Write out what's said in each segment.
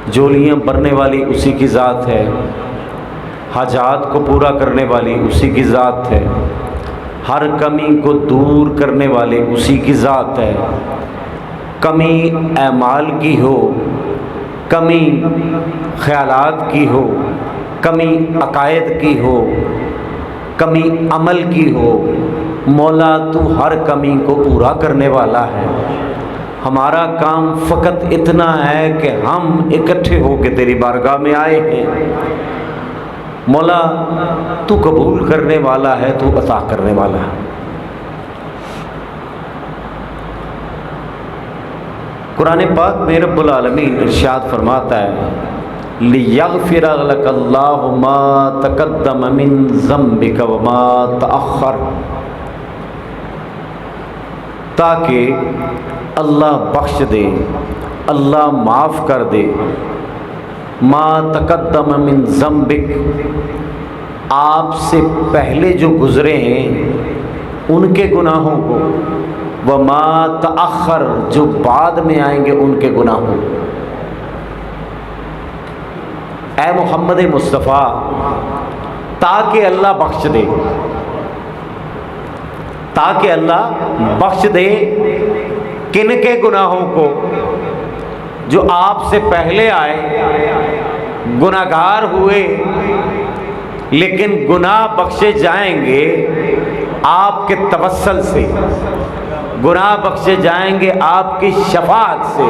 جولیاں بھرنے والی اسی کی ذات ہے، حاجات کو پورا کرنے والی اسی کی ذات ہے، ہر کمی کو دور کرنے والے اسی کی ذات ہے۔ کمی اعمال کی ہو، کمی خیالات کی ہو، کمی عقائد کی ہو، کمی عمل کی ہو، مولا تو ہر کمی کو پورا کرنے والا ہے۔ ہمارا کام فقط اتنا ہے کہ ہم اکٹھے ہو کے تیری بارگاہ میں آئے ہیں۔ مولا تو قبول کرنے والا ہے، تو عطا کرنے والا ہے۔ قرآن پاک میں رب العالمین ارشاد فرماتا ہے لِيَغْفِرَ لَكَ اللَّهُ مَا تَقَدَّمَ مِن ذَنبِكَ وَمَا تَأَخَّرَ، تاکہ اللہ بخش دے، اللہ معاف کر دے، ما تقدم من ذنبک، آپ سے پہلے جو گزرے ہیں ان کے گناہوں کو، وما تأخر، جو بعد میں آئیں گے ان کے گناہوں۔ اے محمد مصطفیٰ، تاکہ اللہ بخش دے، تاکہ اللہ بخش دے کن کے گناہوں کو؟ جو آپ سے پہلے آئے، گناہگار ہوئے، لیکن گناہ بخشے جائیں گے آپ کے توسل سے، گناہ بخشے جائیں گے آپ کی شفاعت سے،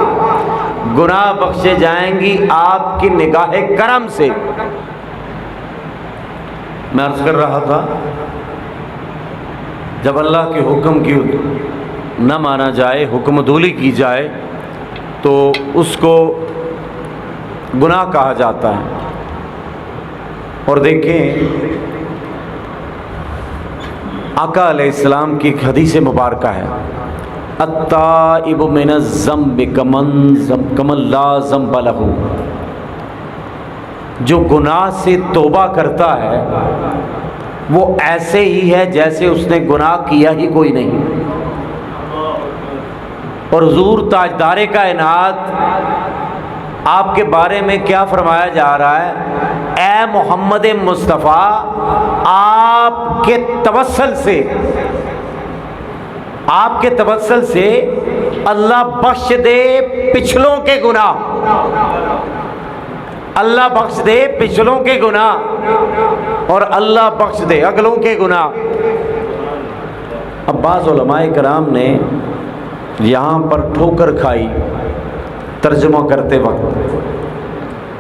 گناہ بخشے جائیں گی آپ کی نگاہ کرم سے۔ میں عرض کر رہا تھا جب اللہ کے حکم کی نہ مانا جائے، حکم عدولی کی جائے تو اس کو گناہ کہا جاتا ہے۔ اور دیکھیں آقا علیہ السلام کی ایک حدیث مبارکہ ہے، التائب من الذنب کمن لا ذنب لہ، جو گناہ سے توبہ کرتا ہے وہ ایسے ہی ہے جیسے اس نے گناہ کیا ہی کوئی نہیں۔ اور حضور تاجدار کائنات آپ کے بارے میں کیا فرمایا جا رہا ہے؟ اے محمد مصطفیٰ، آپ کے توسل سے اللہ بخش دے پچھلوں کے گناہ، اللہ بخش دے پچھلوں کے گناہ، اور اللہ بخش دے اگلوں کے گناہ۔ اب بعض علماء کرام نے یہاں پر ٹھوکر کھائی ترجمہ کرتے وقت۔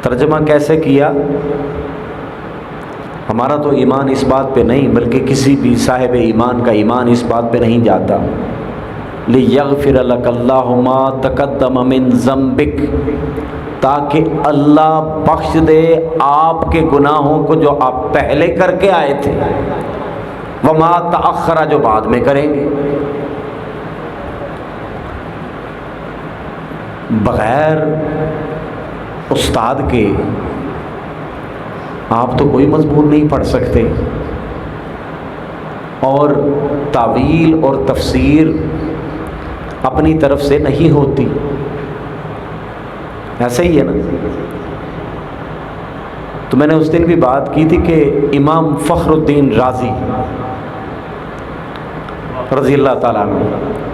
ترجمہ کیسے کیا؟ ہمارا تو ایمان اس بات پہ نہیں، بلکہ کسی بھی صاحب ایمان کا ایمان اس بات پہ نہیں جاتا۔ لِيَغْفِرَ لَكَ اللَّهُ مَا تَقَدَّمَ مِن ذَنبِكَ، تاکہ اللہ بخش دے آپ کے گناہوں کو جو آپ پہلے کر کے آئے تھے، وَمَا تَأَخَّرَ، جو بعد میں کریں گے۔ بغیر استاد کے آپ تو کوئی مضمون نہیں پڑھ سکتے، اور تعویل اور تفسیر اپنی طرف سے نہیں ہوتی، ایسا ہی ہے نا۔ تو میں نے اس دن بھی بات کی تھی کہ امام فخر الدین رازی رضی اللہ تعالیٰ عنہ،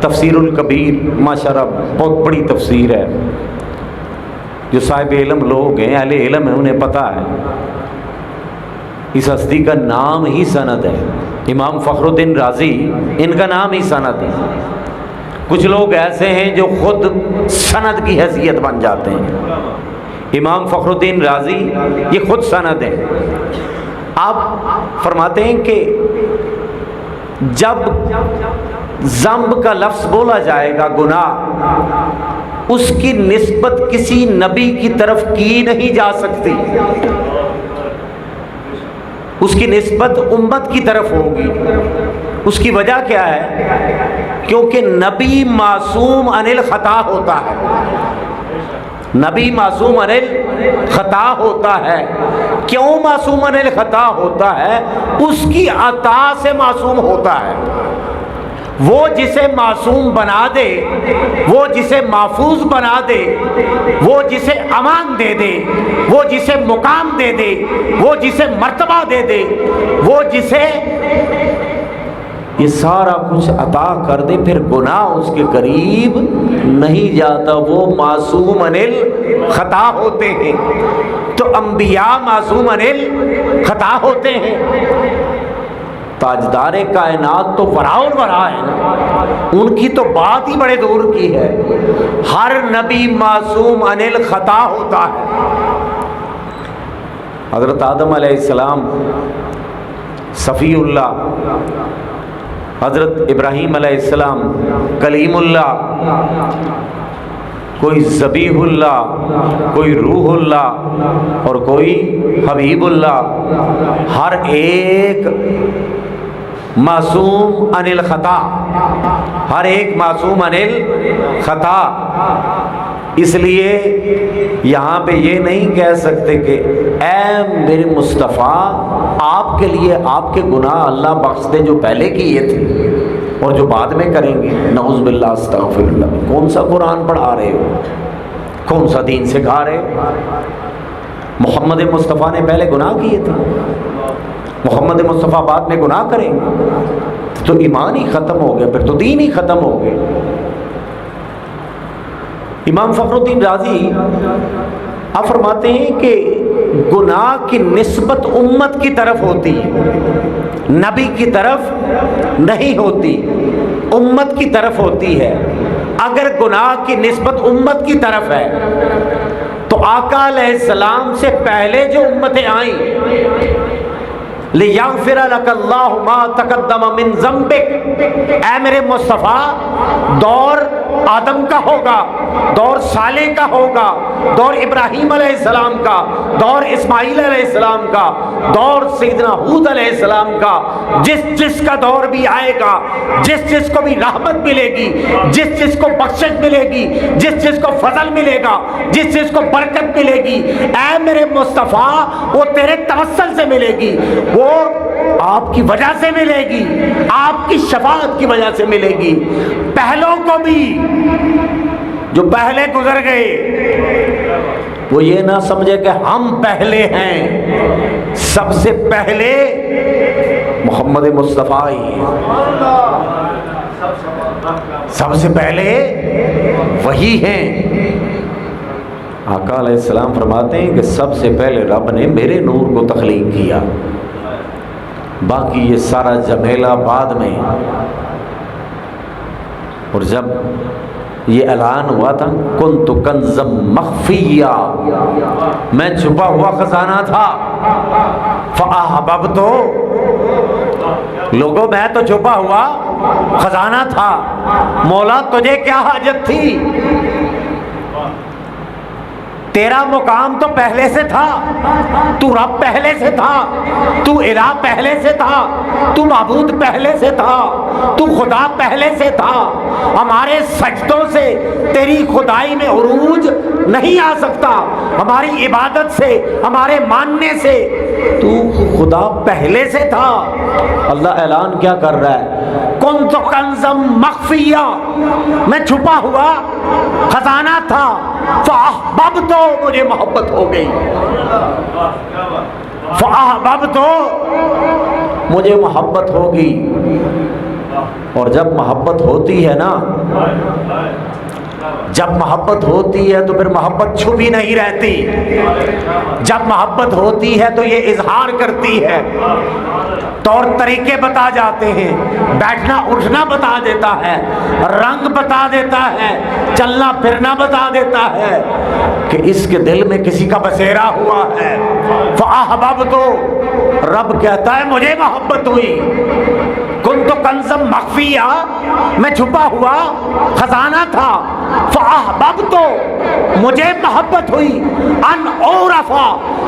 تفسیر الکبیر ماشاءاللہ بہت بڑی تفسیر ہے، جو صاحب علم لوگ ہیں، اہل علم ہیں، انہیں پتہ ہے۔ اس ہستی کا نام ہی سند ہے، امام فخر الدین رازی، ان کا نام ہی سند ہے۔ کچھ لوگ ایسے ہیں جو خود سند کی حیثیت بن جاتے ہیں، امام فخر الدین رازی یہ خود سند ہے۔ آپ فرماتے ہیں کہ جب ذنب کا لفظ بولا جائے گا، گناہ، اس کی نسبت کسی نبی کی طرف کی نہیں جا سکتی، اس کی نسبت امت کی طرف ہوگی۔ اس کی وجہ کیا ہے؟ کیونکہ نبی معصوم عن الخطا ہوتا ہے، نبی معصوم عن الخطا ہوتا ہے۔ کیوں معصوم عن الخطا ہوتا ہے؟ اس کی عطا سے معصوم ہوتا ہے، وہ جسے معصوم بنا دے، وہ جسے محفوظ بنا دے، وہ جسے امان دے دے، وہ جسے مقام دے دے، وہ جسے مرتبہ دے دے، وہ جسے یہ سارا کچھ عطا کر دے، پھر گناہ اس کے قریب نہیں جاتا۔ وہ معصوم عن الخطا ہوتے ہیں، تو انبیاء معصوم عن الخطا ہوتے ہیں۔ تاجدار کائنات تو ورا الورا ہے نا، ان کی تو بات ہی بڑے دور کی ہے۔ ہر نبی معصوم عن الخطا ہوتا ہے۔ حضرت آدم علیہ السلام صفی اللہ، حضرت ابراہیم علیہ السلام کلیم اللہ، کوئی ذبیح اللہ، کوئی روح اللہ اور کوئی حبیب اللہ، ہر ایک معصوم عن الخطا، ہر ایک معصوم عن الخطا۔ اس لیے یہاں پہ یہ نہیں کہہ سکتے کہ اے میرے مصطفیٰ آپ کے لیے آپ کے گناہ اللہ بخش دے جو پہلے کیے تھے اور جو بعد میں کریں گے۔ نعوذ باللہ استغفر اللہ۔ کون سا قرآن پڑھا رہے ہو؟ کون سا دین سکھا رہے ہو؟ محمد مصطفیٰ نے پہلے گناہ کیے تھے، محمد مصطفیٰ بعد میں گناہ کریں گے تو ایمان ہی ختم ہو گیا، پھر تو دین ہی ختم ہو گیا۔ امام فخر الدین رازی آپ فرماتے ہیں کہ گناہ کی نسبت امت کی طرف ہوتی ہے، نبی کی طرف نہیں ہوتی، امت کی طرف ہوتی ہے۔ اگر گناہ کی نسبت امت کی طرف ہے تو آقا علیہ السلام سے پہلے جو امتیں آئیں، لِيَغْفِرَ لَكَ اللَّهُ مَا تَقَدَّمَ مِن ذَنبِكَ، اے میرے مصطفیٰ دور آدم کا ہوگا، دور صالح کا ہوگا، دور ابراہیم علیہ السلام کا، دور اسماعیل علیہ السلام کا، دور سیدنا ہود علیہ السلام کا، جس کا دور بھی آئے گا، جس کو بھی رحمت ملے گی، جس کو بخشش ملے گی، جس کو فضل ملے گا، جس کو برکت ملے گی، اے میرے مصطفیٰ وہ تیرے توسل سے ملے گی، وہ آپ کی وجہ سے ملے گی، آپ کی شفاعت کی وجہ سے ملے گی۔ پہلوں کو بھی جو پہلے گزر گئے وہ یہ نہ سمجھے کہ ہم پہلے ہیں، سب سے پہلے محمد مصطفیٰ ہی، سب سے پہلے وہی ہیں۔ آقا علیہ السلام فرماتے ہیں کہ سب سے پہلے رب نے میرے نور کو تخلیق کیا، باقی یہ سارا جمیلہ بعد میں۔ اور جب یہ اعلان ہوا تھا کنت کنزا مخفیا، میں چھپا ہوا خزانہ تھا، فاحببت، لوگوں میں تو چھپا ہوا خزانہ تھا، مولا تجھے کیا حاجت تھی؟ تیرا مقام تو پہلے سے تھا، تو رب پہلے سے تھا، تو الہ پہلے سے تھا، تو معبود پہلے سے تھا، تو خدا پہلے سے تھا۔ ہمارے سجدوں سے تیری خدائی میں عروج نہیں آ سکتا، ہماری عبادت سے، ہمارے ماننے سے تو خدا پہلے سے تھا۔ اللہ اعلان کیا کر رہا ہے؟ کنت کنزا مخفیا، میں چھپا ہوا خزانہ تھا، فاحببت، مجھے محبت ہو گئی، فاحببت، مجھے محبت ہوگی۔ اور جب محبت ہوتی ہے نا، جب محبت ہوتی ہے تو پھر محبت چھپی نہیں رہتی، جب محبت ہوتی ہے تو یہ اظہار کرتی ہے، طور طریقے بتا جاتے ہیں، بیٹھنا اٹھنا بتا دیتا ہے، رنگ بتا دیتا ہے، چلنا پھرنا بتا دیتا ہے کہ اس کے دل میں کسی کا بسیرا ہوا ہے۔ فاحببت، رب کہتا ہے مجھے محبت ہوئی۔ کنت کنزا مخفیا، میں چھپا ہوا خزانہ تھا، فاحببت، مجھے محبت ہوئی، ان اعرفا،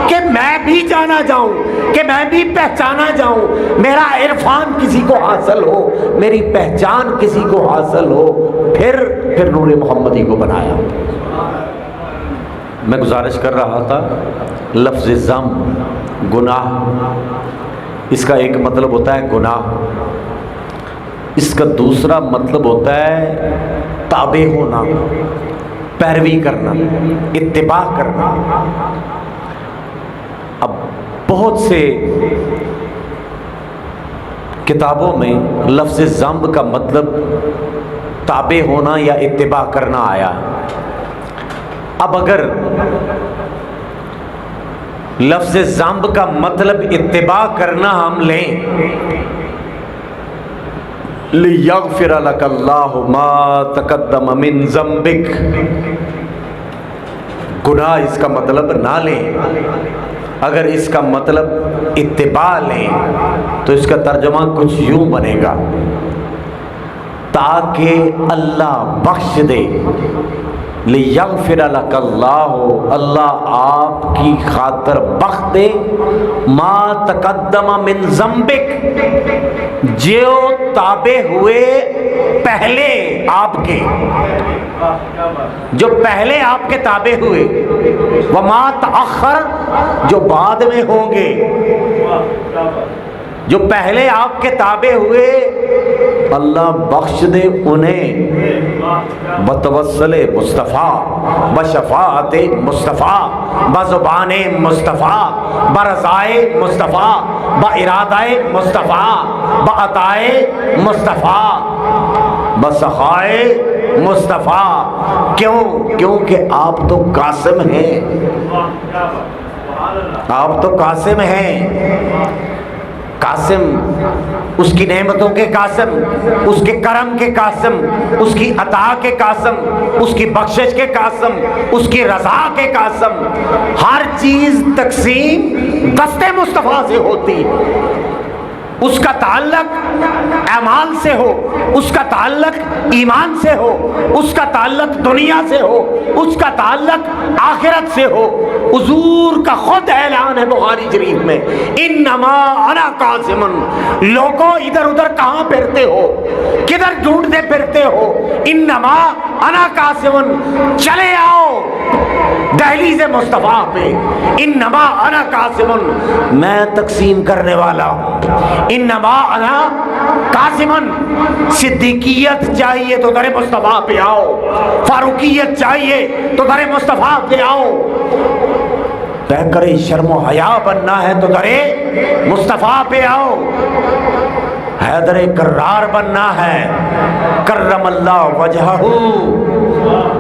کہ میں بھی جانا جاؤں، کہ میں بھی پہچانا جاؤں، میرا عرفان کسی کو حاصل ہو، میری پہچان کسی کو حاصل ہو، پھر نور محمدی کو بنایا۔ میں گزارش کر رہا تھا، لفظ ذم، گناہ، اس کا ایک مطلب ہوتا ہے گناہ، اس کا دوسرا مطلب ہوتا ہے تابع ہونا، پیروی کرنا، اتباع کرنا۔ اب بہت سے کتابوں میں لفظ ذنب کا مطلب تابع ہونا یا اتباع کرنا آیا۔ اب اگر لفظ ذنب کا مطلب اتباع کرنا ہم لیں، لِيَغْفِرَ لَكَ اللَّهُ مَا تَقَدَّمَ مِن ذَنبِكَ، گناہ اس کا مطلب نہ لیں۔ اگر اس کا مطلب اتباع لیں تو اس کا ترجمہ کچھ یوں بنے گا، تاکہ اللہ بخش دے، لِيَغْفِرَ لَكَ اللَّهُ، اللہ آپ کی خاطر بخش دے، مَا تَقَدَّمَ مِن ذَنبِكَ، جو تابع ہوئے پہلے آپ کے، جو پہلے آپ کے تابع ہوئے، وَمَا تَأَخَّرَ، جو بعد میں ہوں گے، جو پہلے آپ کے تابع ہوئے اللہ بخش دے انہیں، بتوسل مصطفیٰ، بشفاعت مصطفیٰ، بزبان مصطفیٰ، برضائے مصطفیٰ، بارادہ مصطفیٰ، بعطائے مصطفیٰ، بسخائے مصطفیٰ۔ کیونکہ آپ تو قاسم ہیں، آپ تو قاسم ہیں۔ قاسم، اس کی نعمتوں کے قاسم، اس کے کرم کے قاسم، اس کی عطا کے قاسم، اس کی بخشش کے قاسم، اس کی رضا کے قاسم۔ ہر چیز تقسیم دست مصطفیٰ سے ہوتی، اس کا تعلق اعمال سے ہو، اس کا تعلق ایمان سے ہو، اس کا تعلق دنیا سے ہو، اس کا تعلق آخرت سے ہو۔ حضور کا خود اعلان ہے بخاری شریف میں، انما انا قاسم، لوگوں ادھر ادھر کہاں پھرتے ہو، کدھر ڈھونڈتے پھرتے ہو، انما انا قاسم، چلے آؤ دہلیز مصطفیٰ پہ، انما انا قاسم، میں تقسیم کرنے والا ہوں، انما انا قاسم۔ صدیقیت چاہیے تو در مصطفیٰ پہ آؤ، فاروقیت چاہیے تو در مصطفیٰ پہ آؤ، پیکر شرم و حیا بننا ہے تو در مصطفیٰ پہ آؤ، حیدر کرار بننا ہے، کرم اللہ وجہہ،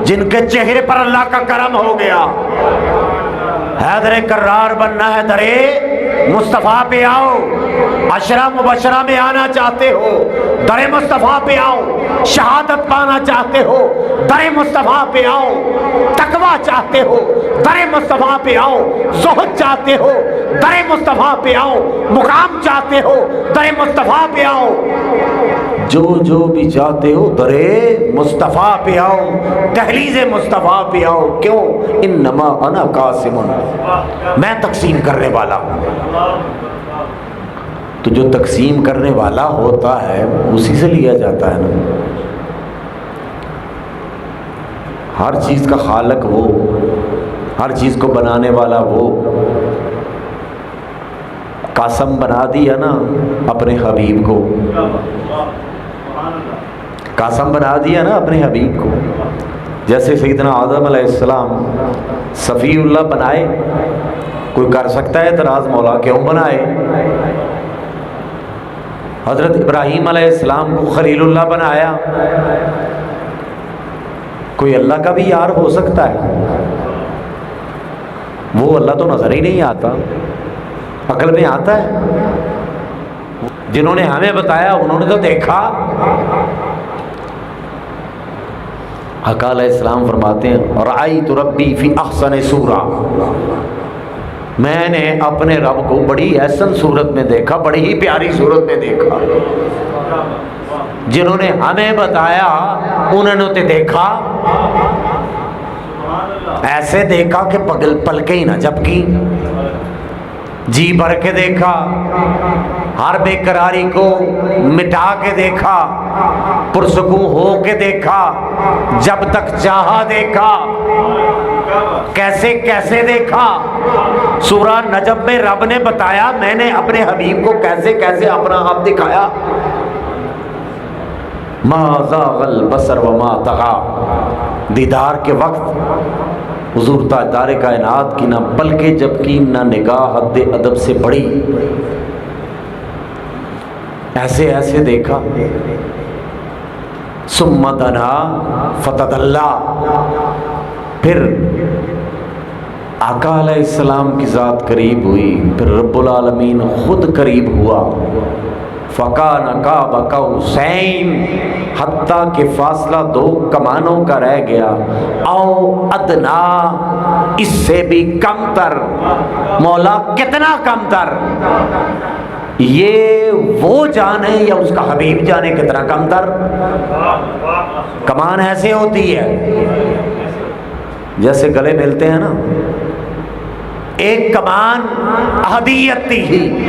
جن کے چہرے پر اللہ کا کرم ہو گیا، حیدر کرار بننا ہے، در مصطفیٰ پہ آؤ۔ عشرہ مبشرہ میں آنا چاہتے ہو، در مصطفیٰ پہ آؤ۔ شہادت پانا چاہتے ہو، در مصطفیٰ پہ آؤ۔ تقویٰ چاہتے ہو، در مصطفیٰ پہ آؤ۔ زہد چاہتے ہو، در مصطفیٰ پہ آؤ۔ مقام چاہتے ہو، در مصطفیٰ پہ آؤ۔ جو بھی چاہتے ہو در مصطفیٰ پہ آؤ، دہلیز مصطفیٰ پہ آؤ۔ کیوں؟ انما انا قاسم، میں تقسیم کرنے والا ہوں۔ تو جو تقسیم کرنے والا ہوتا ہے اسی سے لیا جاتا ہے نا، ہر چیز کا خالق وہ، ہر چیز کو بنانے والا وہ۔ قسم بنا دیا نا اپنے حبیب کو، قسم بنا دیا نا اپنے حبیب کو۔ جیسے سیدنا آدم علیہ السلام صفی اللہ بنائے، کوئی کر سکتا ہے اعتراض مولا کیوں بنائے؟ حضرت ابراہیم علیہ السلام کو خلیل اللہ بنایا، کوئی اللہ کا بھی یار ہو سکتا ہے؟ وہ اللہ تو نظر ہی نہیں آتا، عقل میں آتا ہے؟ جنہوں نے ہمیں بتایا انہوں نے تو دیکھا۔ حقا علیہ السلام فرماتے ہیں رأیت ربی فی احسن صورہ، میں نے اپنے رب کو بڑی احسن صورت میں دیکھا، بڑی ہی پیاری صورت میں دیکھا۔ جنہوں نے ہمیں بتایا انہوں نے تو دیکھا، ایسے دیکھا کہ پلکیں ہی نہ جھپکی، جی بھر کے دیکھا، ہر بے قراری کو مٹا کے دیکھا، پرسکون ہو کے دیکھا، جب تک چاہا دیکھا، کیسے کیسے دیکھا۔ سورہ نجم میں رب نے بتایا میں نے اپنے حبیب کو کیسے کیسے اپنا آپ دکھایا۔ ما زاغ البصر وما طغى، دیدار کے وقت حضور تاجدار کائنات کی نہ پلکیں جھپکی، نہ نگاہ حد ادب سے بڑی، ایسے ایسے دیکھا. ثم دنا فتدلی، پھر آقا علیہ السلام کی ذات قریب ہوئی، پھر رب العالمین خود قریب ہوا. فَكَانَ قَابَ قَوْسَيْنِ، حتیٰ کہ فاصلہ 2 کمانوں کا رہ گیا. او ادنا، اس سے بھی کم تر. مولا کتنا کم تر؟ یہ وہ جانے یا اس کا حبیب جانے کتنا کم تر. کمان ایسے ہوتی ہے جیسے گلے ملتے ہیں نا. ایک کمان احدیت تھی،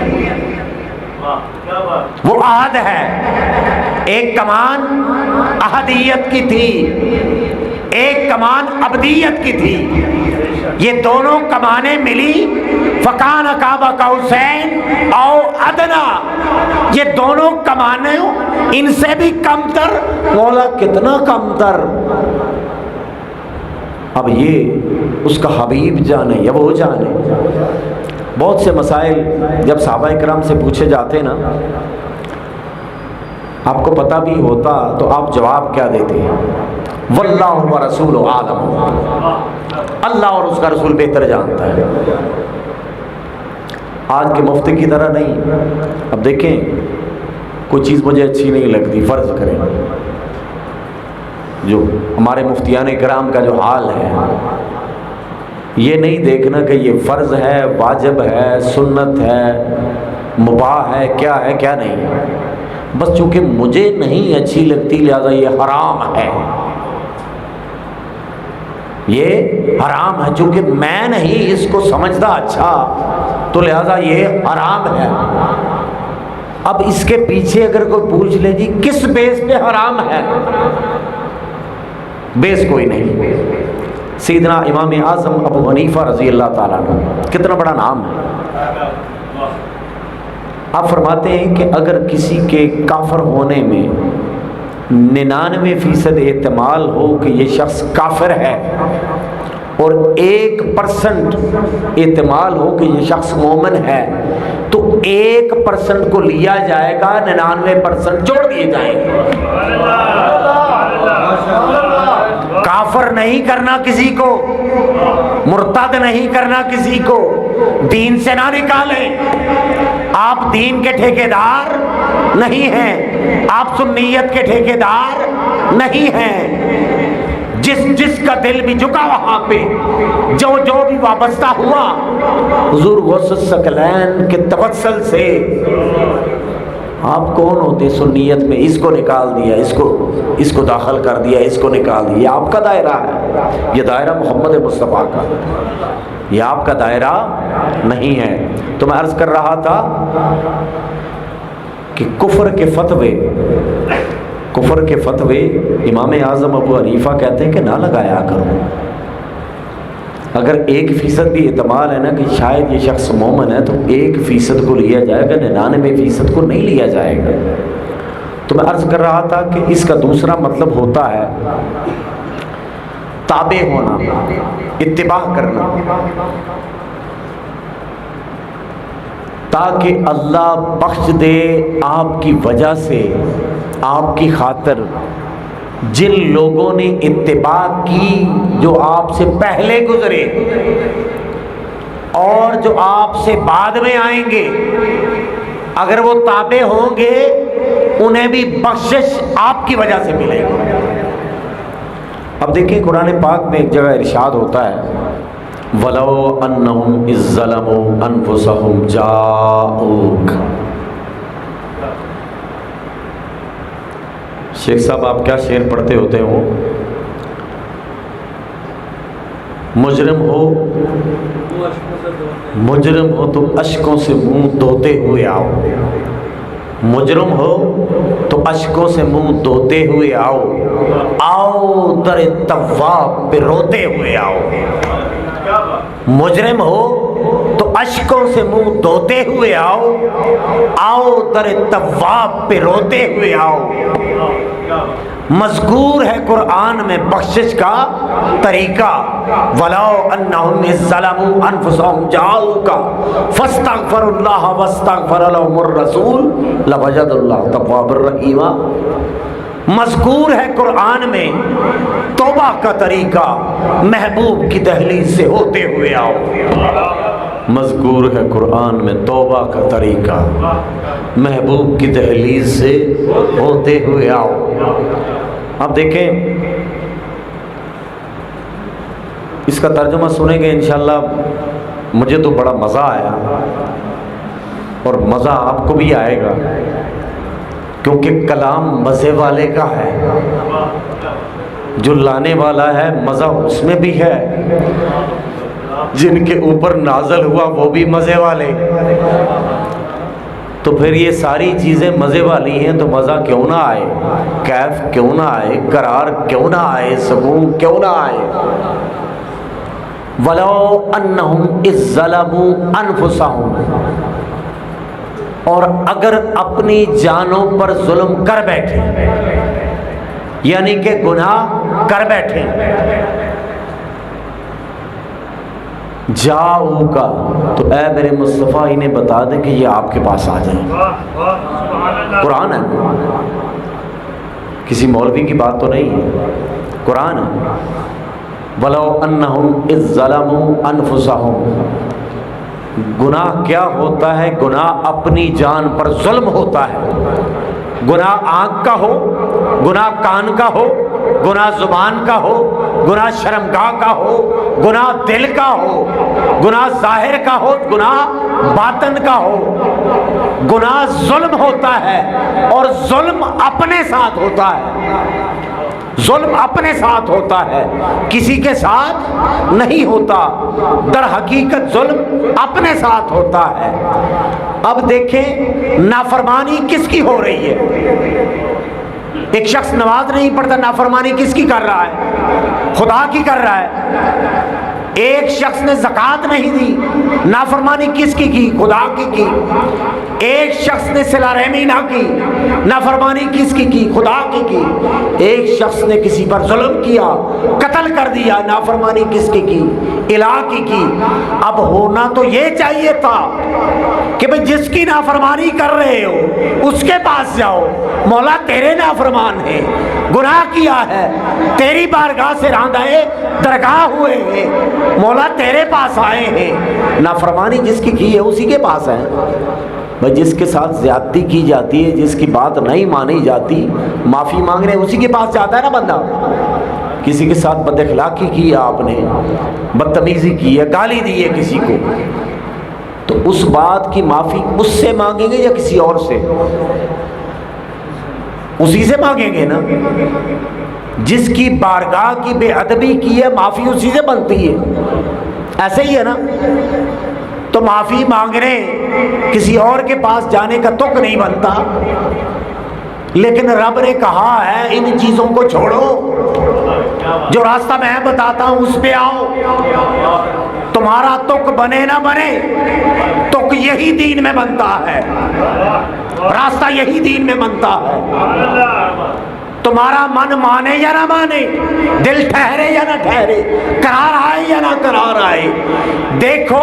وہ عہد ہے. ایک کمان احدیت کی تھی، ایک کمان ابدیت کی تھی. یہ دونوں کمانیں ملی، فکان قاب قوسین او ادنا. یہ دونوں کمانیں ان سے بھی کم تر. مولا کتنا کم تر. اب یہ اس کا حبیب جانے یا وہ جانے. بہت سے مسائل جب صحابہ کرام سے پوچھے جاتے نا، آپ کو پتہ بھی ہوتا تو آپ جواب کیا دیتے ہیں؟ واللہ ورسول عالم، اللہ اور اس کا رسول بہتر جانتا ہے. آج کے مفتی کی طرح نہیں. اب دیکھیں کوئی چیز مجھے اچھی نہیں لگتی، فرض کریں جو ہمارے مفتیان کرام کا جو حال ہے، یہ نہیں دیکھنا کہ یہ فرض ہے، واجب ہے، سنت ہے، مباح ہے، کیا ہے کیا نہیں. بس چونکہ مجھے نہیں اچھی لگتی لہذا یہ حرام ہے. یہ حرام ہے چونکہ میں نہیں اس کو سمجھتا اچھا تو لہذا یہ حرام ہے. اب اس کے پیچھے اگر کوئی پوچھ لے جی کس بیس پہ حرام ہے، بیس کوئی نہیں. سیدنا امام اعظم ابو حنیفہ رضی اللہ تعالیٰ عنہ، کتنا بڑا نام ہے. آپ فرماتے ہیں کہ اگر کسی کے کافر ہونے میں 99% احتمال ہو کہ یہ شخص کافر ہے اور 1% احتمال ہو کہ یہ شخص مومن ہے، تو 1% کو لیا جائے گا، 99% چھوڑ دیے جائیں گے. کافر نہیں کرنا کسی کو، مرتد نہیں کرنا کسی کو، دین سے نہ نکالیں. آپ دین کے ٹھیکیدار نہیں ہیں، آپ سنیت کے ٹھیکیدار نہیں ہیں. جس کا دل بھی جھکا وہاں پہ جو بھی وابستہ ہوا حضور غوث الثقلین کے توسل سے. آپ کون ہوتے سنیت میں؟ اس کو نکال دیا، اس کو داخل کر دیا، اس کو نکال دیا. یہ آپ کا دائرہ ہے، یہ دائرہ محمد مصطفیٰ کا، یہ آپ کا دائرہ نہیں ہے. تو میں عرض کر رہا تھا کہ کفر کے فتوے امام اعظم ابو حنیفہ کہتے ہیں کہ نہ لگایا کرو. اگر 1% بھی احتمال ہے نا کہ شاید یہ شخص مومن ہے تو 1% کو لیا جائے گا، 99% کو نہیں لیا جائے گا. تو میں عرض کر رہا تھا کہ اس کا دوسرا مطلب ہوتا ہے تابع ہونا، اتباع کرنا، تاکہ اللہ بخش دے آپ کی وجہ سے، آپ کی خاطر جن لوگوں نے اتباع کی جو آپ سے پہلے گزرے اور جو آپ سے بعد میں آئیں گے، اگر وہ تابع ہوں گے انہیں بھی بخشش آپ کی وجہ سے ملے گی. اب دیکھیں قرآن پاک میں ایک جگہ ارشاد ہوتا ہے وَلَوْ أَنَّهُمْ إِذ ظَّلَمُوا أَنفُسَهُمْ جَاءُوكَ. شیخ صاحب آپ کیا شعر پڑھتے ہوتے ہو؟ مجرم ہو تو اشکوں سے منہ دھوتے ہوئے آؤ. مجرم ہو تو اشکوں سے منہ دھوتے ہوئے آؤ در تواب پہ روتے ہوئے آؤ. مجرم ہو تو اشکوں سے منہ دھوتے ہوئے آؤ در تواب پہ روتے ہوئے آؤ. مذکور ہے قرآن میں بخشش کا طریقہ، وَلَوْ أَنَّهُمْ إِذ ظَّلَمُوا أَنفُسَهُمْ جَاءُوكَ فَاسْتَغْفَرُوا اللَّهَ وَاسْتَغْفَرَ لَهُمُ الرَّسُولُ لَوَجَدُوا اللَّهَ تَوَّابًا رَحِيمًا۔ مذکور ہے قرآن میں توبہ کا طریقہ، محبوب کی دہلیز سے ہوتے ہوئے آؤ۔ مذکور ہے قرآن میں توبہ کا طریقہ، محبوب کی دہلیز سے ہوتے ہوئے آؤ۔ اب دیکھیں اس کا ترجمہ سنیں گے انشاءاللہ، مجھے تو بڑا مزہ آیا اور مزہ آپ کو بھی آئے گا، کیونکہ کلام مزے والے کا ہے، جو لانے والا ہے مزہ اس میں بھی ہے، جن کے اوپر نازل ہوا وہ بھی مزے والے، تو پھر یہ ساری چیزیں مزے والی ہیں تو مزہ کیوں نہ آئے، کیف کیوں نہ آئے، قرار کیوں نہ آئے، سکون کیوں نہ آئے۔ وَلَوْ أَنَّهُمْ إِذ ظَّلَمُوا أَنفُسَهُمْ، اور اگر اپنی جانوں پر ظلم کر بیٹھے، یعنی کہ گناہ کر بیٹھے، جاؤ کا، تو اے میرے مصطفیٰ انہیں بتا دیں کہ یہ آپ کے پاس آ جائیں۔ قرآن ہے، کسی مولوی کی بات تو نہیں ہے، قرآن ہے۔ وَلَوْ أَنَّهُمْ إِذ ظَّلَمُوا أَنفُسَهُمْ، گناہ کیا ہوتا ہے؟ گناہ اپنی جان پر ظلم ہوتا ہے۔ گناہ آنکھ کا ہو، گناہ کان کا ہو، گناہ زبان کا ہو، گناہ شرمگاہ کا ہو، گناہ دل کا ہو، گناہ ظاہر کا ہو، گناہ باطن کا ہو، گناہ ظلم ہوتا ہے، اور ظلم اپنے ساتھ ہوتا ہے، ظلم اپنے ساتھ ہوتا ہے، کسی کے ساتھ نہیں ہوتا، در حقیقت ظلم اپنے ساتھ ہوتا ہے۔ اب دیکھیں نافرمانی کس کی ہو رہی ہے؟ ایک شخص نماز نہیں پڑھتا، نافرمانی کس کی کر رہا ہے؟ خدا کی کر رہا ہے۔ ایک شخص نے زکوٰۃ نہیں دی، نافرمانی کس کی؟ خدا کی۔ ایک شخص نے صلہ رحمی نہ کی، نافرمانی کس کی؟ خدا کی۔ ایک شخص نے کسی پر ظلم کیا، قتل کر دیا، نافرمانی کس کی؟ الہ کی۔ اب ہونا تو یہ چاہیے تھا کہ بھئی جس کی نافرمانی کر رہے ہو اس کے پاس جاؤ، مولا تیرے نافرمان ہیں، گناہ کیا ہے، تیری بارگاہ سے راندائے درگاہ ہوئے ہیں، مولا تیرے پاس آئے ہیں۔ نافرمانی جس کی ہے اسی کے پاس ہے۔ بھائی جس کے ساتھ زیادتی کی جاتی ہے، جس کی بات نہیں مانی جاتی، معافی مانگنے اسی کے پاس جاتا ہے نا بندہ۔ کسی کے ساتھ بد اخلاقی کی ہے آپ نے، بدتمیزی کی ہے، گالی دی ہے کسی کو، تو اس بات کی معافی اس سے مانگیں گے یا کسی اور سے؟ اسی سے مانگیں گے نا۔ جس کی بارگاہ کی بے ادبی کی ہے معافی اسی سے بنتی ہے، ایسے ہی ہے نا۔ تو معافی مانگنے کسی اور کے پاس جانے کا تک نہیں بنتا، لیکن رب نے کہا ہے ان چیزوں کو چھوڑو، جو راستہ میں بتاتا ہوں اس پہ آؤ، تمہارا تک بنے نہ بنے، تک یہی دین میں بنتا ہے، راستہ یہی دین میں بنتا ہے۔ تمہارا من مانے یا نہ مانے، دل ٹھہرے یا نہ ٹھہرے، قرار آئے یا نہ قرار آئے، دیکھو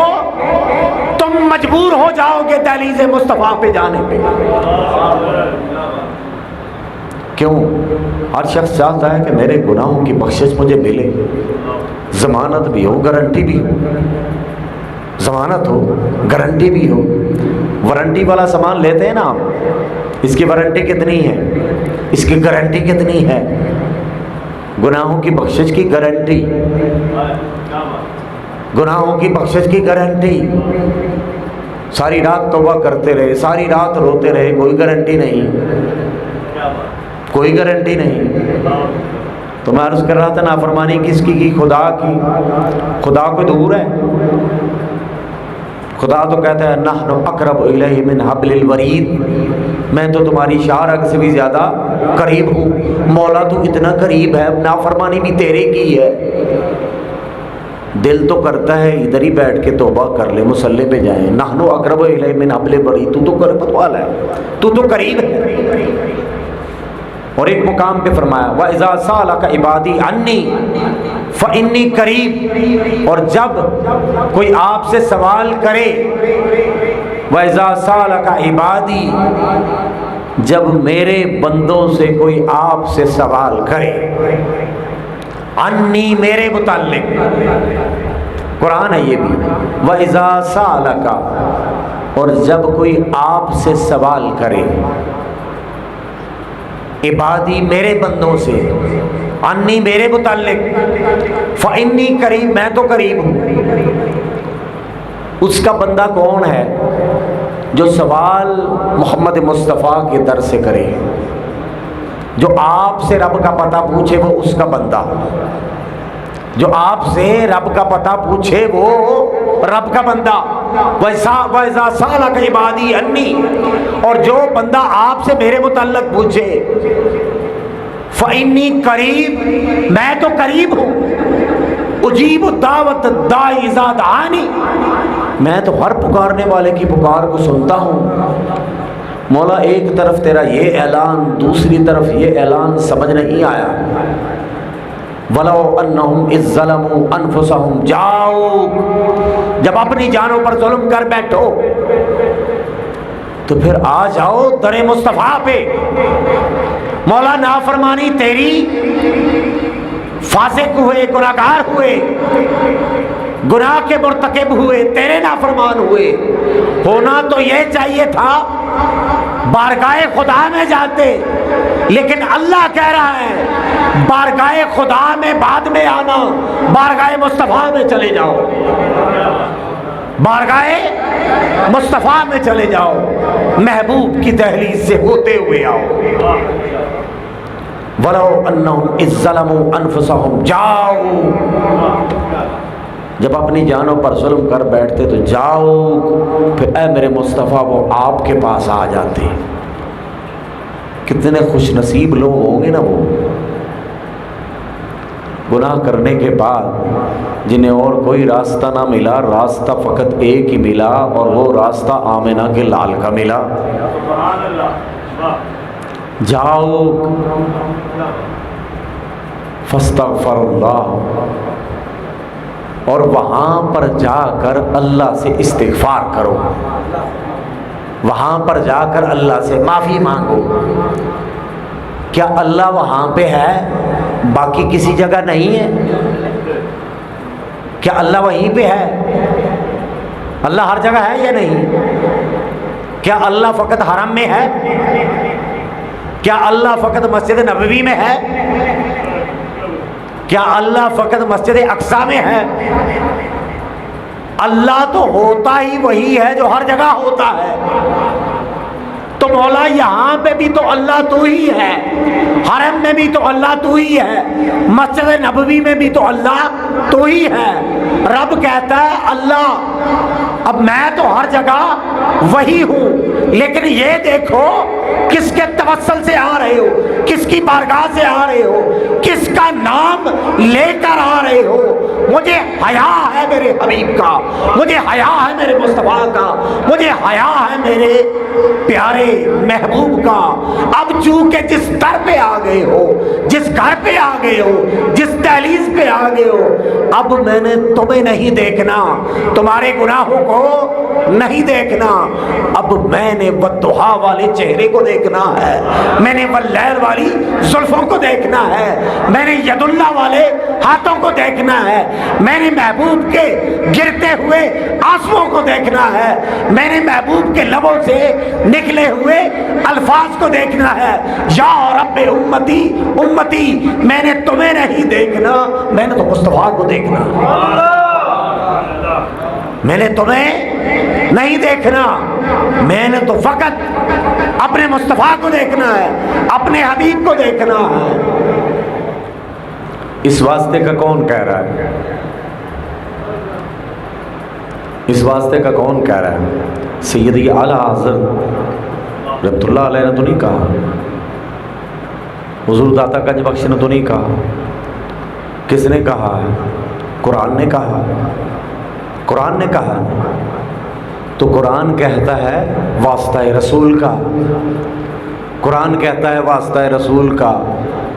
تم مجبور ہو جاؤ گے دہلیز مصطفیٰ پہ جانے پہ۔ کیوں؟ ہر شخص چاہتا ہے کہ میرے گناہوں کی بخشش مجھے ملے، ضمانت بھی ہو، گارنٹی بھی ہو، ضمانت ہو، گارنٹی بھی ہو۔ وارنٹی والا سامان لیتے ہیں نا آپ، اس کی وارنٹی کتنی ہے، اس کی گارنٹی کتنی ہے؟ گناہوں کی بخشش کی گارنٹی، گناہوں کی بخشش کی گارنٹی۔ ساری رات توبہ کرتے رہے، ساری رات روتے رہے، کوئی گارنٹی نہیں، کوئی گارنٹی نہیں۔ تو میں عرض کر رہا تھا نافرمانی کس کی؟ خدا کی۔ خدا کو دور ہے، خدا تو کہتا ہے نحن اقرب الیہ من حبل الورید، میں تو تمہاری شاہ رگ سے بھی زیادہ قریب ہوں۔ مولا تو اتنا قریب ہے، نافرمانی بھی تیرے کی ہے۔ دل تو کرتا ہے ادھر ہی بیٹھ کے توبہ کر لے، مصلی پہ جائیں۔ نحن اقرب الیہ من حبل الورید، تو قربت والا ہے، تو قریب ہے۔ اور ایک مقام پہ فرمایا وَإِذَا سَأَلَكَ عِبَادِي عَنِّي فَإِنِّي قَرِيب، اور جب کوئی آپ سے سوال کرے، وَإِذَا سَأَلَكَ عِبَادِي، جب میرے بندوں سے کوئی آپ سے سوال کرے، عنی میرے متعلق، قرآن ہے یہ بھی، وَإِذَا سَأَلَكَ، اور جب کوئی آپ سے سوال کرے، عبادی میرے بندوں سے، عنی میرے متعلق، فَإِنِّي قریب، میں تو قریب ہوں۔ اس کا بندہ کون ہے جو سوال محمد مصطفیٰ کے در سے کرے، جو آپ سے رب کا پتہ پوچھے وہ اس کا بندہ، جو آپ سے رب کا پتہ پوچھے وہ رب کا بندہ۔ وَإِذَا سَأَلَكَ عِبَادِي عَنِّي، اور جو بندہ آپ سے میرے متعلق پوچھے، فَإِنِّي قریب، میں تو قریب ہوں، اجیب الدعوۃ الداعی اذا دعانی، میں تو ہر پکارنے والے کی پکار کو سنتا ہوں۔ مولا ایک طرف تیرا یہ اعلان، دوسری طرف یہ اعلان سمجھ نہیں آیا۔ وَلَوْ أَنَّهُمْ إِذ ظَّلَمُوا أَنفُسَهُمْ جاؤ، جب اپنی جانوں پر ظلم کر بیٹھو تو پھر آ جاؤ در مصطفیٰ پہ۔ مولا نافرمانی تیری، فاسق ہوئے، گناہگار ہوئے، گناہ کے مرتکب ہوئے، تیرے نافرمان ہوئے، ہونا تو یہ چاہیے تھا بارگاہ خدا میں جاتے، لیکن اللہ کہہ رہا ہے بارگاہ خدا میں بعد میں آنا، بارگاہ مصطفیٰ میں چلے جاؤ، بارگاہ مصطفیٰ میں چلے جاؤ، محبوب کی دہلیز سے ہوتے ہوئے آؤ۔ وَلَوْ أَنَّهُمْ إِذ ظَّلَمُوا أَنفُسَهُمْ جاؤ، جب اپنی جانوں پر ظلم کر بیٹھتے تو جاؤ، پھر اے میرے مصطفیٰ وہ آپ کے پاس آ جاتے۔ کتنے خوش نصیب لوگ ہوں گے نا وہ گناہ کرنے کے بعد جنہیں اور کوئی راستہ نہ ملا، راستہ فقط ایک ہی ملا، اور وہ راستہ آمنہ کے لال کا ملا۔ جاؤ فاستغفر اللہ، اور وہاں پر جا کر اللہ سے استغفار کرو، وہاں پر جا کر اللہ سے معافی مانگو۔ کیا اللہ وہاں پہ ہے، باقی کسی جگہ نہیں ہے؟ کیا اللہ وہیں پہ ہے؟ اللہ ہر جگہ ہے یا نہیں؟ کیا اللہ فقط حرم میں ہے؟ کیا اللہ فقط مسجد نبوی میں ہے؟ کیا اللہ فقط مسجد اقصیٰ میں ہے؟ اللہ تو ہوتا ہی وہی ہے جو ہر جگہ ہوتا ہے۔ تو مولا یہاں پہ بھی تو اللہ تو ہی ہے، حرم میں بھی تو اللہ تو ہی ہے، مسجد نبوی میں بھی تو اللہ تو ہی ہے۔ رب کہتا ہے اللہ اب میں تو ہر جگہ وہی ہوں، لیکن یہ دیکھو کس کے توسل سے آ رہے ہو، کس کی بارگاہ سے آ رہے ہو، کس کا نام لے کر آ رہے ہو۔ مجھے حیا ہے میرے حبیب کا، مجھے حیا ہے میرے مصطفیٰ کا، مجھے حیا ہے میرے پیارے محبوب کا۔ اب چونکہ جس در پہ آ گئے ہو، جس گھر پہ آ گئے ہو، جس دہلیز پہ آ گئے ہو، اب میں نے تمہیں نہیں دیکھنا، تمہارے گناہوں کو نہیں دیکھنا، اب میں نے والضحیٰ والے چہرے کو دیکھنا ہے، میں نے واللیل والی زلفوں کو دیکھنا ہے، میں نے ید اللہ والے ہاتھوں کو دیکھنا ہے، میں نے محبوب کے گرتے ہوئے آنسوؤں کو دیکھنا ہے، میں نے محبوب کے لبوں سے نکلے ہوئے الفاظ کو دیکھنا ہے۔ یا رب امتی امتی، میں نے تمہیں نہیں دیکھنا، میں نے تو مصطفیٰ کو دیکھنا، میں نے تمہیں نہیں دیکھنا، میں نے تو فقط اپنے مصطفیٰ کو دیکھنا ہے، اپنے حبیب کو دیکھنا ہے۔ اس واسطے کا کون کہہ رہا ہے؟ اس واسطے کا کون کہہ رہا ہے؟ سیدی اعلیٰ حضرت رحمۃ اللہ علیہ نے تو نہیں کہا، حضور داتا گنج بخش نے تو نہیں کہا، کس نے کہا ہے؟ قرآن نے کہا، قرآن نے کہا۔ تو قرآن کہتا ہے واسطہ رسول کا، قرآن کہتا ہے واسطہ رسول کا،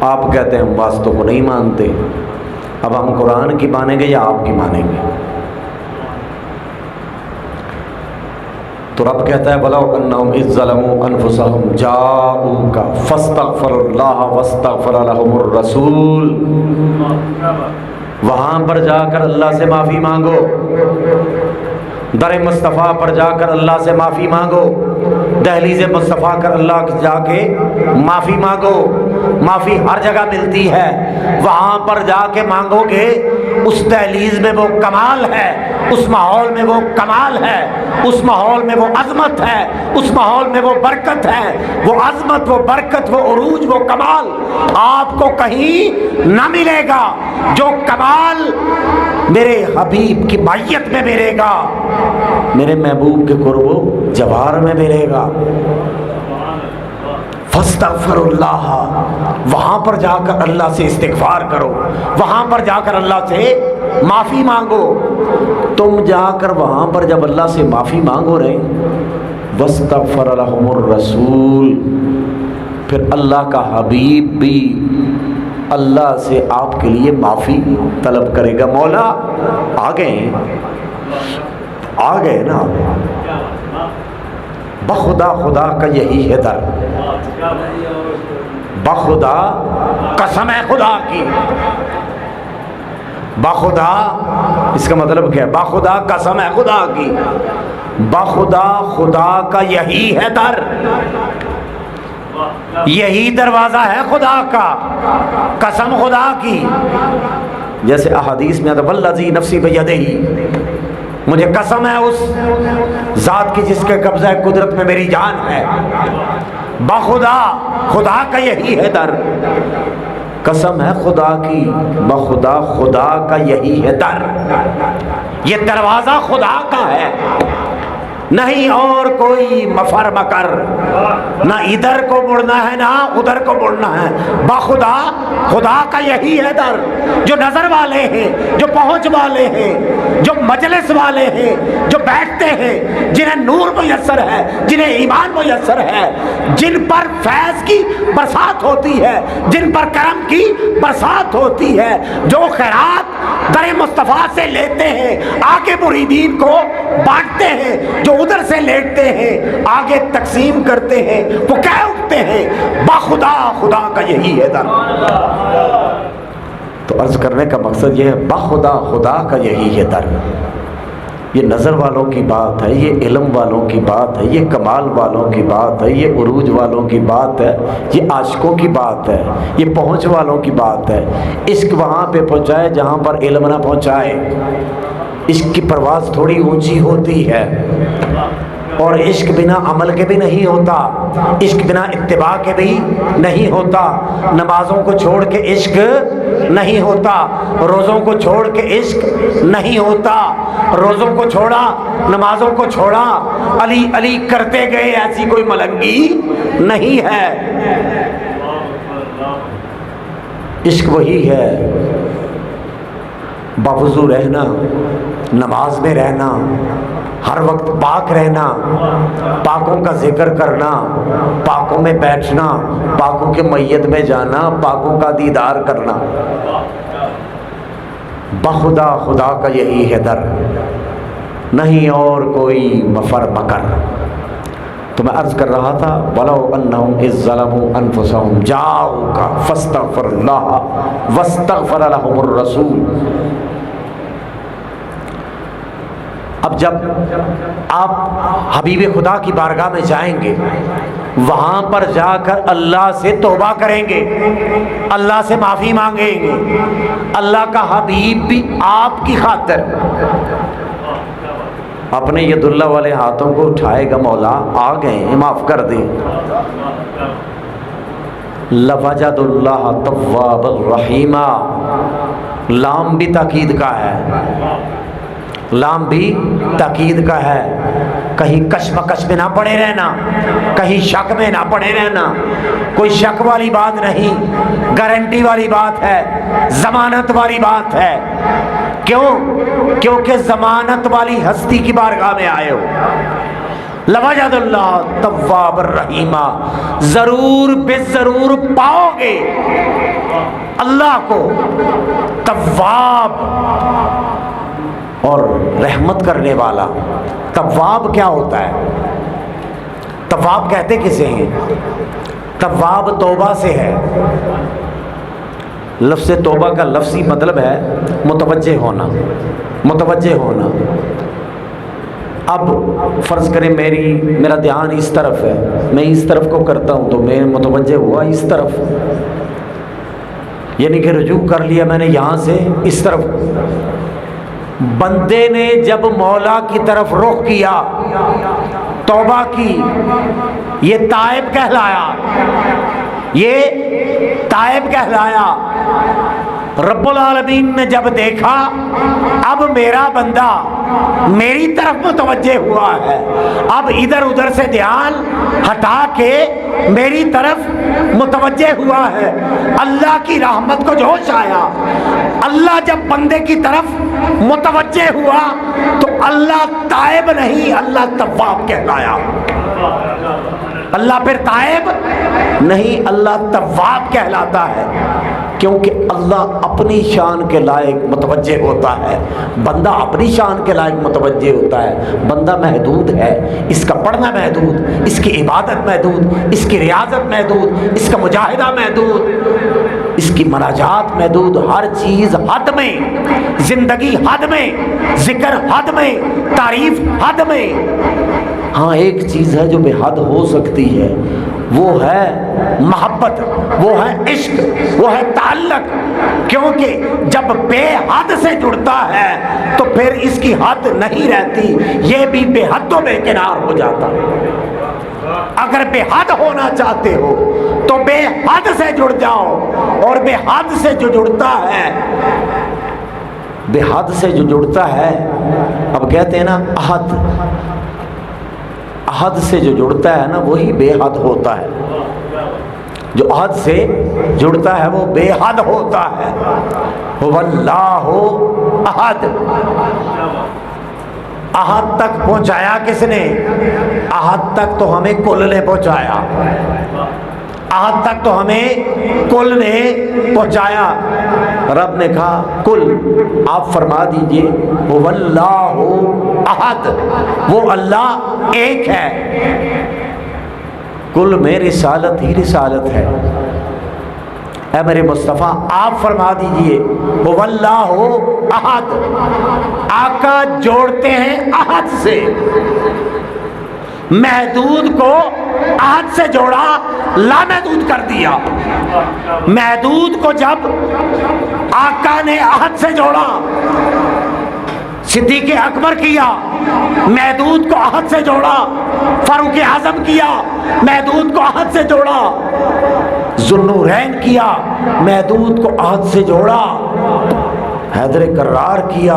آپ کہتے ہیں ہم واسطوں کو نہیں مانتے۔ اب ہم قرآن کی مانیں گے یا آپ کی مانیں گے؟ تو رب کہتا ہے وَلَوْ أَنَّهُمْ إِذ ظَّلَمُوا أَنفُسَهُمْ جَاءُوكَ فَاسْتَغْفَرُوا اللَّهَ وَاسْتَغْفَرَ لَهُمُ الرَّسُولُ، وہاں پر جا کر اللہ سے معافی مانگو، در مصطفیٰ پر جا کر اللہ سے معافی مانگو، دہلیز مصطفیٰ کر اللہ جا کے معافی مانگو۔ معافی ہر جگہ ملتی ہے، وہاں پر جا کے مانگو گے، اس دہلیز میں وہ کمال ہے، اس ماحول میں وہ کمال ہے، اس ماحول میں وہ عظمت ہے، اس ماحول میں وہ برکت ہے، وہ عظمت، وہ برکت، وہ عروج، وہ کمال آپ کو کہیں نہ ملے گا جو کمال میرے حبیب کی معیت میں ملے گا، میرے محبوب کے قرب و جوار میں ملے گا۔ فاستغفروا اللہ، وہاں پر جا کر اللہ سے استغفار کرو، وہاں پر جا کر اللہ سے معافی مانگو۔ تم جا کر وہاں پر جب اللہ سے معافی مانگو رہے، واستغفر لهم الرسول، پھر اللہ کا حبیب بھی اللہ سے آپ کے لیے معافی طلب کرے گا۔ مولا آ گئے نا، بخدا خدا کا یہی ہے در، بخدا قسم ہے خدا کی، بخدا اس کا مطلب کیا ہے؟ بخدا قسم ہے خدا کی، بخدا خدا کا یہی ہے در، یہی دروازہ ہے خدا کا، قسم خدا کی۔ جیسے احادیث میں آتا والذی نفسی بیدہ، مجھے قسم ہے اس ذات کی جس کے قبضہ قدرت میں میری جان ہے، بخدا خدا کا یہی ہے در، قسم ہے خدا کی، بخدا خدا کا یہی ہے در، یہ دروازہ خدا کا ہے، نہیں اور کوئی مفر مکر، نہ ادھر کو مڑنا ہے نہ ادھر کو مڑنا ہے، بخدا خدا کا یہی ہے در۔ جو نظر والے ہیں، جو پہنچ والے ہیں، جو مجلس والے ہیں، جو بیٹھتے ہیں، جنہیں نور میسر ہے، جنہیں ایمان میسر ہے، جن پر فیض کی برسات ہوتی ہے، جن پر کرم کی برسات ہوتی ہے، جو خیرات در مصطفیٰ سے لیتے ہیں، آگے مریدین کو بانٹتے ہیں، جو ادھر سے لیٹتے ہیں آگے تقسیم کرتے ہیں، وہ کہہ اٹھتے ہیں بخدا خدا کا یہی ہے در۔ تو عرض کرنے کا مقصد یہ ہے بخدا خدا کا یہی ہے در۔ یہ نظر والوں کی بات ہے، یہ علم والوں کی بات ہے، یہ کمال والوں کی بات ہے، یہ عروج والوں کی بات ہے، یہ عاشقوں کی بات ہے، یہ پہنچ والوں کی بات ہے۔ عشق وہاں پہ پہنچائے جہاں پر علم نہ پہنچائے۔ عشق کی پرواز تھوڑی اونچی ہوتی ہے، اور عشق بنا عمل کے بھی نہیں ہوتا، عشق بنا اتباع کے بھی نہیں ہوتا۔ نمازوں کو چھوڑ کے عشق نہیں ہوتا، روزوں کو چھوڑ کے عشق نہیں ہوتا، روزوں کو چھوڑا، نمازوں کو چھوڑا، علی علی کرتے گئے، ایسی کوئی ملنگی نہیں ہے۔ عشق وہی ہے، باوضو رہنا، نماز میں رہنا، ہر وقت پاک رہنا، پاکوں کا ذکر کرنا، پاکوں میں بیٹھنا، پاکوں کے میت میں جانا، پاکوں کا دیدار کرنا، بخدا خدا کا یہی ہے در، نہیں اور کوئی مفر مکر۔ تو میں عرض کر رہا تھا وَلَوْ أَنَّهُمْ إِذ ظَّلَمُوا أَنفُسَهُمْ جَاءُوكَ فَاسْتَغْفَرُوا اللَّهَ وَاسْتَغْفَرَ لَهُمُ الرَّسُولُ۔ اب جب آپ حبیب خدا کی بارگاہ میں جائیں گے، وہاں پر جا کر اللہ سے توبہ کریں گے، اللہ سے معافی مانگیں گے، اللہ کا حبیب بھی آپ کی خاطر اپنے ید اللہ والے ہاتھوں کو اٹھائے گا، مولا آ گئے ہیں، معاف کر دیں۔ لَوَجَدُ اللَّهَ تَوَّابًا رَحِيمًا، لام بھی تاکید کا ہے، لام بھی تاکید کا ہے، کہیں کشمکش میں نہ پڑے رہنا، کہیں شک میں نہ پڑے رہنا، کوئی شک والی بات نہیں، گارنٹی والی بات ہے، ضمانت والی بات ہے۔ کیوں؟ کیونکہ ضمانت والی ہستی کی بارگاہ میں آئے ہو، لوجد اللہ تواب الرحیمہ، ضرور بے ضرور پاؤ گے اللہ کو تواب اور رحمت کرنے والا۔ تواب کیا ہوتا ہے؟ تواب کہتے کسے ہیں؟ تواب توبہ سے ہے۔ لفظ توبہ کا لفظی مطلب ہے متوجہ ہونا، متوجہ ہونا۔ اب فرض کریں میرا دھیان اس طرف ہے، میں اس طرف کو کرتا ہوں تو میں متوجہ ہوا اس طرف، یعنی کہ رجوع کر لیا میں نے یہاں سے اس طرف۔ بندے نے جب مولا کی طرف رخ کیا، توبہ کی، یہ تائب کہلایا، یہ تائب کہلایا۔ رب العالمین نے جب دیکھا اب میرا بندہ میری طرف متوجہ ہوا ہے، اب ادھر ادھر سے دھیان ہٹا کے میری طرف متوجہ ہوا ہے، اللہ کی رحمت کو جوش آیا۔ اللہ جب بندے کی طرف متوجہ ہوا تو اللہ تائب نہیں، اللہ تواب کہلایا۔ اللہ پھر تائب نہیں، اللہ تواب کہلاتا ہے، کیونکہ اللہ اپنی شان کے لائق متوجہ ہوتا ہے، بندہ اپنی شان کے لائق متوجہ ہوتا ہے۔ بندہ محدود ہے، اس کا پڑھنا محدود، اس کی عبادت محدود، اس کی ریاضت محدود، اس کا مجاہدہ محدود، اس کی مناجات محدود، ہر چیز حد میں، زندگی حد میں، ذکر حد میں، تعریف حد میں۔ ہاں ایک چیز ہے جو بے حد ہو سکتی ہے، وہ ہے محبت، وہ ہے عشق، وہ ہے تعلق، کیونکہ جب بے حد سے جڑتا ہے تو پھر اس کی حد نہیں رہتی، یہ بھی بے حد و بے کنار ہو جاتا۔ اگر بے حد ہونا چاہتے ہو تو بے حد سے جڑ جاؤ، اور بے حد سے جو جڑتا ہے، بے حد سے جو جڑتا ہے، اب کہتے ہیں نا احد، احد سے جو جڑتا ہے نا وہی بے حد ہوتا ہے، جو احد سے جڑتا ہے وہ بے حد ہوتا ہے۔ واللہ احد، احد تک پہنچایا کس نے؟ احد تک تو ہمیں کل نے پہنچایا، احد تک تو ہمیں کل نے پہنچایا۔ رب نے کہا کل، آپ فرما دیجئے واللہ احد، وہ اللہ ایک ہے۔ کل میں رسالت ہی رسالت ہے۔ اے میرے مصطفیٰ آپ فرما دیجئے واللہ احد، آقا جوڑتے ہیں احد سے، محدود کو احد سے جوڑا، لامحدود کر دیا۔ محدود کو جب آقا نے احد سے جوڑا، صدیق اکبر کیا، محدود کو احد سے جوڑا، فاروق اعظم کیا، محدود کو احد سے جوڑا، ذوالنورین کیا، محدود کو احد سے جوڑا، حیدر کرار کیا،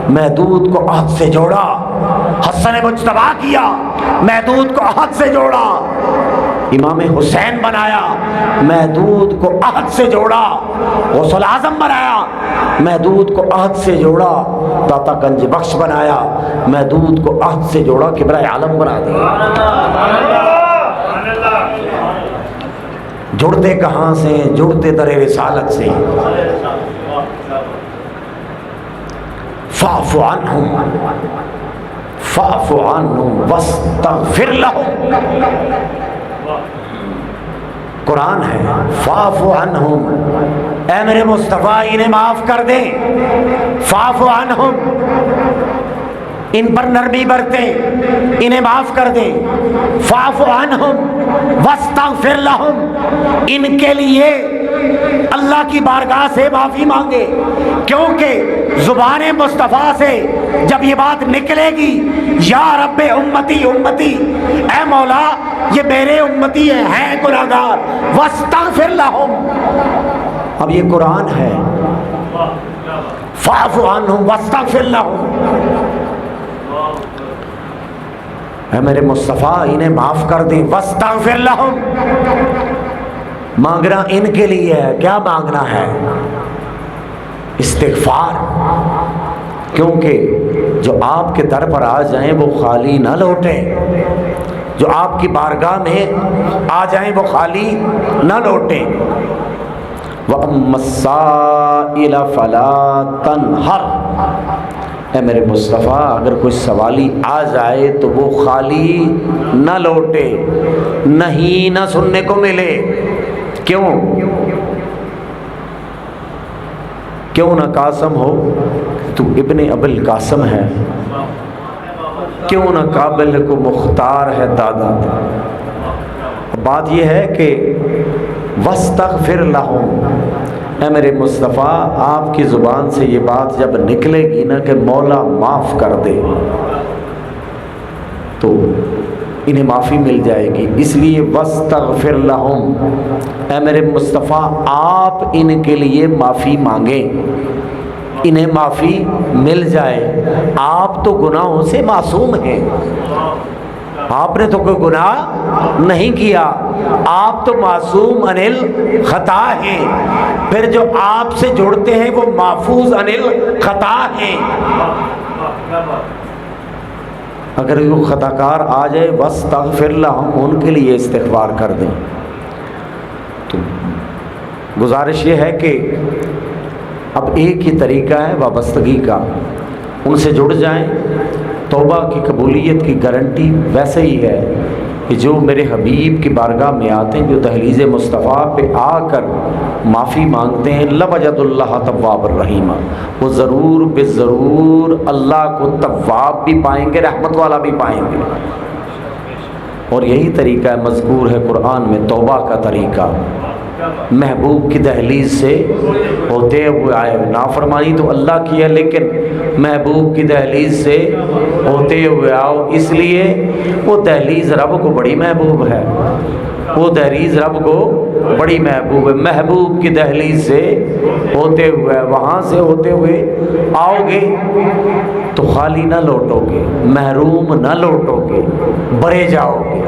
محدود کو احد سے جوڑا، حسن مجتبیٰ کیا، محدود کو احد سے جوڑا، امام حسین بنایا، محدود کو احد سے جوڑا، غوث الاعظم بنایا، محدود کو احد سے جوڑا، داتا گنج بخش بنایا، محدود کو احد سے جوڑا، کبریٰ عالم بنا دیا۔ جڑتے کہاں سے؟ جڑتے در رسالت سے۔ فاعف عنہم فاعف عنہم واستغفر لہم، قرآن ہے، فاعف عنہم، اے میرے مصطفیٰ انہیں معاف کر دیں، فاعف عنہم، ان پر نرمی برتیں، انہیں معاف کر دیں، فاعف عنہم واستغفر لہم، ان کے لیے اللہ کی بارگاہ سے معافی مانگے، کیونکہ زبان مصطفیٰ سے جب یہ بات نکلے گی یا رب امتی امتی، اے مولا یہ میرے امتی ہیں گناہگار، واستغفر لہم، اب یہ قرآن ہے، فاعف عنہم واستغفر لہم، اے میرے مصطفیٰ انہیں معاف کر دیں، واستغفر لہم، مانگنا ان کے لیے ہے، کیا مانگنا ہے؟ استغفار، کیونکہ جو آپ کے در پر آ جائیں وہ خالی نہ لوٹیں، جو آپ کی بارگاہ میں آ جائیں وہ خالی نہ لوٹیں۔ وَأَمَّا السَّائِلَ فَلَا تَنْهَرْ، اے میرے مصطفیٰ اگر کوئی سوالی آ جائے تو وہ خالی نہ لوٹے، نہیں نہ سننے کو ملے۔ کیوں نہ قاسم ہو تو ابن ابو القاسم ہے، کیوں نہ قابل کو مختار ہے دادا۔ بات یہ ہے کہ وَاسْتَغْفِرْ لَهُمْ، اے میرے مصطفیٰ آپ کی زبان سے یہ بات جب نکلے گی نا کہ مولا معاف کر دے، تو انہیں معافی مل جائے گی۔ اس لیے وَاسْتَغْفِرْ لَهُمْ، اے میرے مصطفیٰ آپ ان کے لیے معافی مانگیں، انہیں معافی مل جائے۔ آپ تو گناہوں سے معصوم ہیں، آپ نے تو کوئی گناہ نہیں کیا، آپ تو معصوم عن الخطا ہیں، پھر جو آپ سے جڑتے ہیں وہ محفوظ عن الخطا ہیں۔ اگر وہ خطا کار آ جائے وَاسْتَغْفِرْ لَهُمْ، ان کے لیے استغفار کر دیں۔ تو گزارش یہ ہے کہ اب ایک ہی طریقہ ہے وابستگی کا، ان سے جڑ جائیں۔ توبہ کی قبولیت کی گارنٹی ویسے ہی ہے کہ جو میرے حبیب کی بارگاہ میں آتے ہیں، جو دہلیز مصطفیٰ پہ آ کر معافی مانگتے ہیں، لَوَجَدُ اللَّهَ تَوَّابًا رَحِيمًا، وہ ضرور بے ضرور اللہ کو تواب بھی پائیں گے، رحمت والا بھی پائیں گے۔ اور یہی طریقہ ہے مذکور ہے قرآن میں توبہ کا طریقہ۔ محبوب کی دہلیز سے ہوتے ہوئے آئے، نافرمانی تو اللہ کی ہے لیکن محبوب کی دہلیز سے ہوتے ہوئے آؤ، اس لیے وہ دہلیز رب کو بڑی محبوب ہے، وہ دہلیز رب کو بڑی محبوب ہے۔ محبوب کی دہلیز سے ہوتے ہوئے، وہاں سے ہوتے ہوئے آؤ گے تو خالی نہ لوٹو گے، محروم نہ لوٹو گے، بڑے جاؤ گے۔